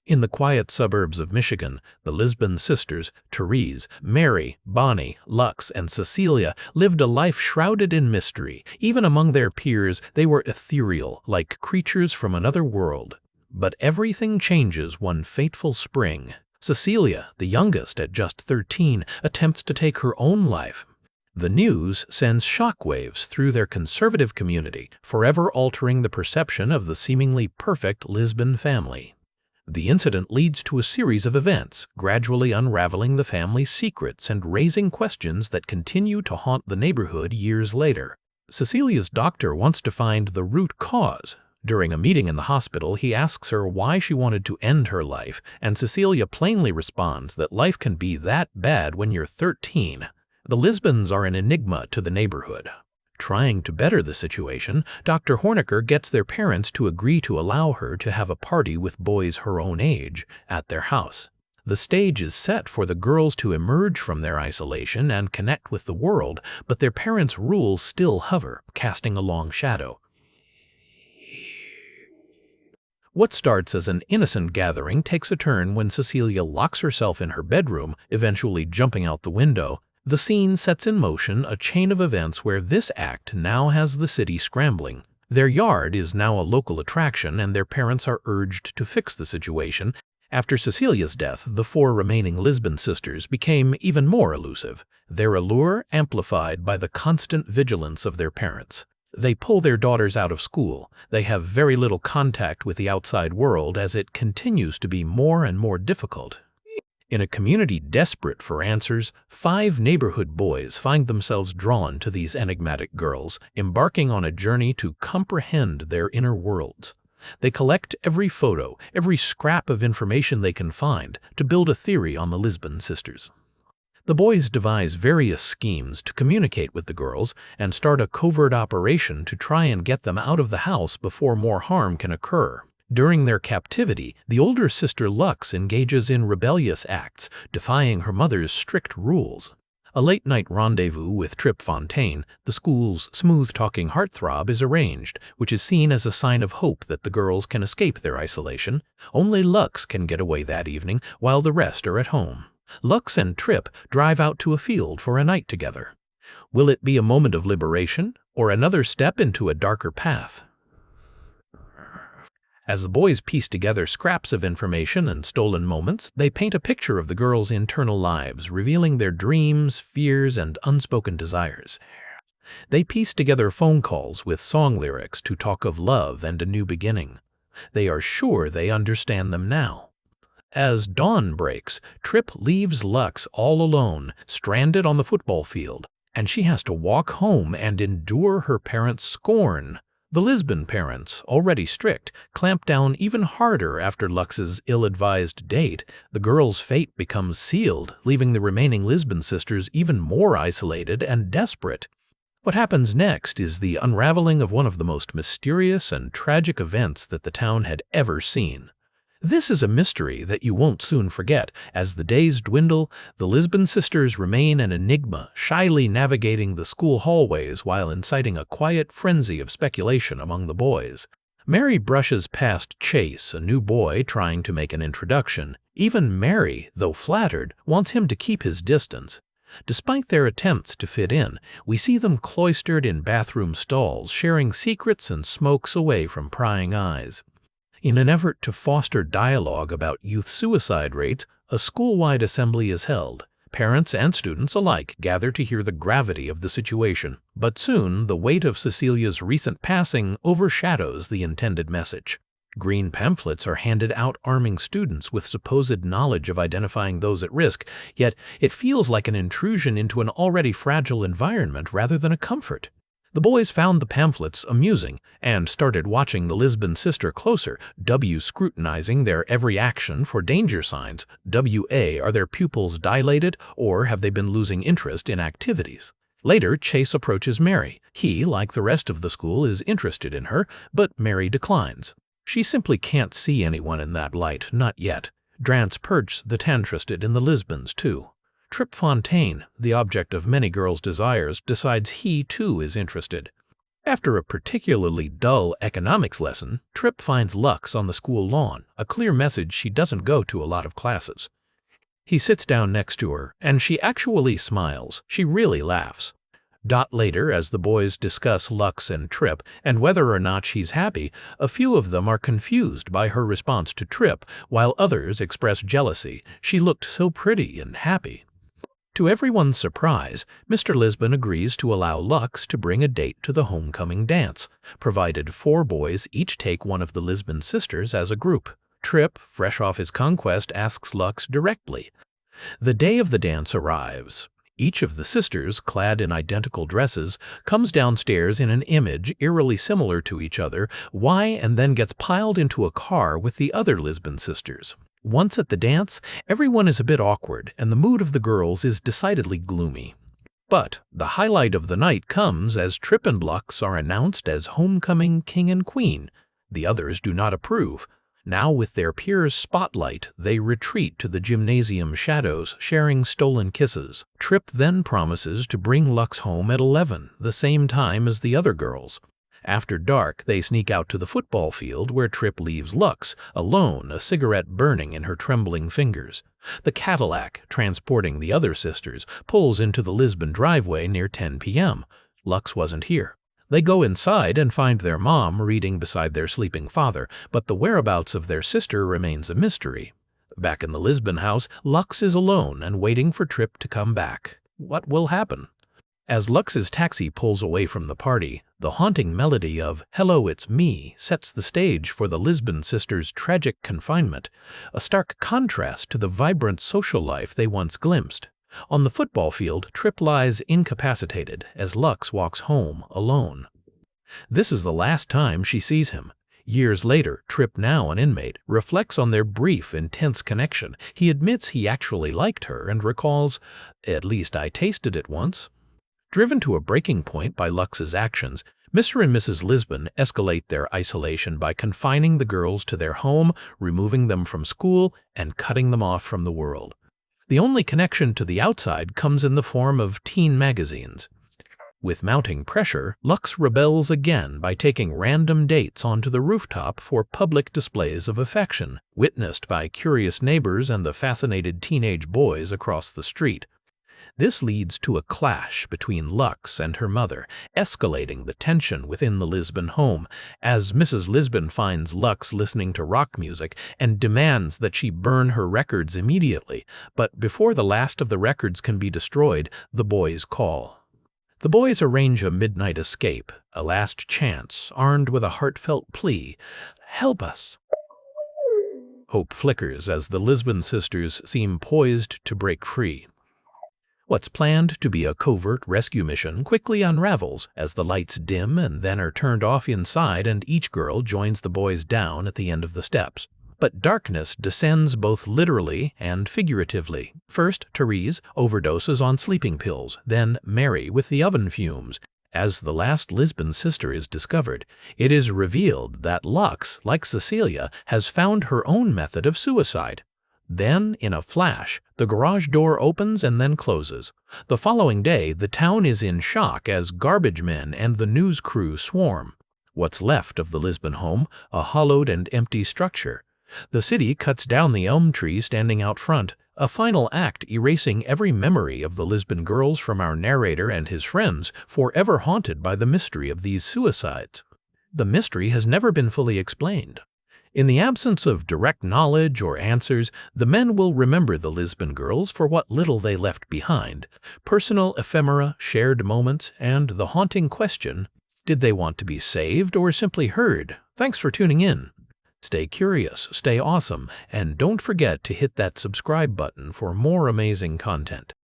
In the quiet suburbs of Michigan, the Lisbon sisters, Therese, Mary, Bonnie, Lux, and Cecilia, lived a life shrouded in mystery. Even among their peers, they were ethereal, like creatures from another world. But everything changes one fateful spring. Cecilia, the youngest at just 13, attempts to take her own life. The news sends shockwaves through their conservative community, forever altering the perception of the seemingly perfect Lisbon family. The incident leads to a series of events, gradually unraveling the family's secrets and raising questions that continue to haunt the neighborhood years later. Cecilia's doctor wants to find the root cause. During a meeting in the hospital, he asks her why she wanted to end her life, and Cecilia plainly responds that life can be that bad when you're 13. The Lisbons are an enigma to the neighborhood. Trying to better the situation, Dr. Hornecker gets their parents to agree to allow her to have a party with boys her own age at their house. The stage is set for the girls to emerge from their isolation and connect with the world, but their parents' rules still hover, casting a long shadow. What starts as an innocent gathering takes a turn when Cecilia locks herself in her bedroom, eventually jumping out the window. The scene sets in motion a chain of events where this act now has the city scrambling. Their yard is now a local attraction, and their parents are urged to fix the situation. After Cecilia's death, the 4 remaining Lisbon sisters became even more elusive, their allure amplified by the constant vigilance of their parents. They pull their daughters out of school. They have very little contact with the outside world as it continues to be more and more difficult. In a community desperate for answers, 5 neighborhood boys find themselves drawn to these enigmatic girls, embarking on a journey to comprehend their inner worlds. They collect every photo, every scrap of information they can find to build a theory on the Lisbon sisters. The boys devise various schemes to communicate with the girls and start a covert operation to try and get them out of the house before more harm can occur. During their captivity, the older sister Lux engages in rebellious acts, defying her mother's strict rules. A late-night rendezvous with Trip Fontaine, the school's smooth-talking heartthrob, is arranged, which is seen as a sign of hope that the girls can escape their isolation. Only Lux can get away that evening, while the rest are at home. Lux and Trip drive out to a field for a night together. Will it be a moment of liberation, or another step into a darker path? As the boys piece together scraps of information and stolen moments, they paint a picture of the girls' internal lives, revealing their dreams, fears, and unspoken desires. They piece together phone calls with song lyrics to talk of love and a new beginning. They are sure they understand them now. As dawn breaks, Trip leaves Lux all alone, stranded on the football field, and she has to walk home and endure her parents' scorn. The Lisbon parents, already strict, clamp down even harder after Lux's ill-advised date. The girl's fate becomes sealed, leaving the remaining Lisbon sisters even more isolated and desperate. What happens next is the unraveling of one of the most mysterious and tragic events that the town had ever seen. This is a mystery that you won't soon forget. As the days dwindle, the Lisbon sisters remain an enigma, shyly navigating the school hallways while inciting a quiet frenzy of speculation among the boys. Mary brushes past Chase, a new boy trying to make an introduction. Even Mary, though flattered, wants him to keep his distance. Despite their attempts to fit in, we see them cloistered in bathroom stalls, sharing secrets and smokes away from prying eyes. In an effort to foster dialogue about youth suicide rates, a school-wide assembly is held. Parents and students alike gather to hear the gravity of the situation. But soon, the weight of Cecilia's recent passing overshadows the intended message. Green pamphlets are handed out arming students with supposed knowledge of identifying those at risk, yet it feels like an intrusion into an already fragile environment rather than a comfort. The boys found the pamphlets amusing and started watching the Lisbon sister closer, W scrutinizing their every action for danger signs. WA, are their pupils dilated, or have they been losing interest in activities? Later, Chase approaches Mary. He, like the rest of the school, is interested in her, but Mary declines. She simply can't see anyone in that light, not yet. Drance Perch, the interested in the Lisbons, too. Trip Fontaine, the object of many girls' desires, decides he, too, is interested. After a particularly dull economics lesson, Trip finds Lux on the school lawn, a clear message she doesn't go to a lot of classes. He sits down next to her, and she actually smiles. She really laughs. Later, as the boys discuss Lux and Trip and whether or not she's happy, a few of them are confused by her response to Trip, while others express jealousy. She looked so pretty and happy. To everyone's surprise, Mr. Lisbon agrees to allow Lux to bring a date to the homecoming dance, provided 4 boys each take one of the Lisbon sisters as a group. Trip, fresh off his conquest, asks Lux directly. The day of the dance arrives. Each of the sisters, clad in identical dresses, comes downstairs in an image eerily similar to each other, and then gets piled into a car with the other Lisbon sisters. Once at the dance, everyone is a bit awkward, and the mood of the girls is decidedly gloomy. But the highlight of the night comes as Trip and Lux are announced as homecoming king and queen. The others do not approve. Now with their peers' spotlight, they retreat to the gymnasium shadows, sharing stolen kisses. Trip then promises to bring Lux home at 11, the same time as the other girls. After dark, they sneak out to the football field where Trip leaves Lux, alone, a cigarette burning in her trembling fingers. The Cadillac, transporting the other sisters, pulls into the Lisbon driveway near 10 p.m. Lux wasn't here. They go inside and find their mom reading beside their sleeping father, but the whereabouts of their sister remains a mystery. Back in the Lisbon house, Lux is alone and waiting for Trip to come back. What will happen? As Lux's taxi pulls away from the party, the haunting melody of "Hello, It's Me" sets the stage for the Lisbon sisters' tragic confinement, a stark contrast to the vibrant social life they once glimpsed. On the football field, Trip lies incapacitated as Lux walks home alone. This is the last time she sees him. Years later, Trip, now an inmate, reflects on their brief, intense connection. He admits he actually liked her and recalls, "At least I tasted it once." Driven to a breaking point by Lux's actions, Mr. and Mrs. Lisbon escalate their isolation by confining the girls to their home, removing them from school, and cutting them off from the world. The only connection to the outside comes in the form of teen magazines. With mounting pressure, Lux rebels again by taking random dates onto the rooftop for public displays of affection, witnessed by curious neighbors and the fascinated teenage boys across the street. This leads to a clash between Lux and her mother, escalating the tension within the Lisbon home, as Mrs. Lisbon finds Lux listening to rock music and demands that she burn her records immediately. But before the last of the records can be destroyed, the boys call. The boys arrange a midnight escape, a last chance, armed with a heartfelt plea, "Help us." Hope flickers as the Lisbon sisters seem poised to break free. What's planned to be a covert rescue mission quickly unravels as the lights dim and then are turned off inside, and each girl joins the boys down at the end of the steps. But darkness descends both literally and figuratively. First, Therese overdoses on sleeping pills, then Mary with the oven fumes. As the last Lisbon sister is discovered, it is revealed that Lux, like Cecilia, has found her own method of suicide. Then, in a flash, the garage door opens and then closes. The following day, the town is in shock as garbage men and the news crew swarm. What's left of the Lisbon home, a hollowed and empty structure. The city cuts down the elm tree standing out front, a final act erasing every memory of the Lisbon girls from our narrator and his friends, forever haunted by the mystery of these suicides. The mystery has never been fully explained. In the absence of direct knowledge or answers, the men will remember the Lisbon girls for what little they left behind: personal ephemera, shared moments, and the haunting question, did they want to be saved or simply heard? Thanks for tuning in. Stay curious, stay awesome, and don't forget to hit that subscribe button for more amazing content.